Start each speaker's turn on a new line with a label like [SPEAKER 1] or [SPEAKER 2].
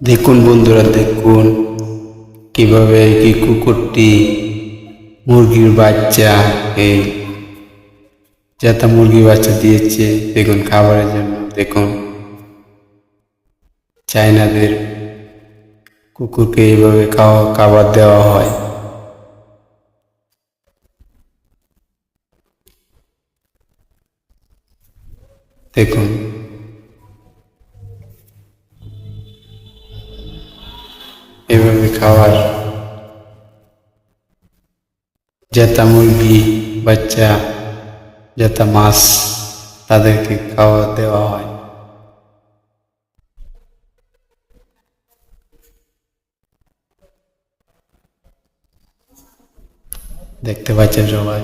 [SPEAKER 1] দেখুন বন্ধুরা, দেখুন কিভাবে এই কুকুরটি মুরগির বাচ্চা এই যাতে মুরগির বাচ্চা দিয়েছে। দেখুন খাবারের জন্য। দেখুন চাইনাদের কুকুরকে এইভাবে খাবার দেওয়া হয়। দেখুন এইভাবে খাবার যাতা মুরগি বাচ্চা যাতা মাছ তাদেরকে খাওয়া দেওয়া হয়। দেখতে পাচ্ছেন সবাই।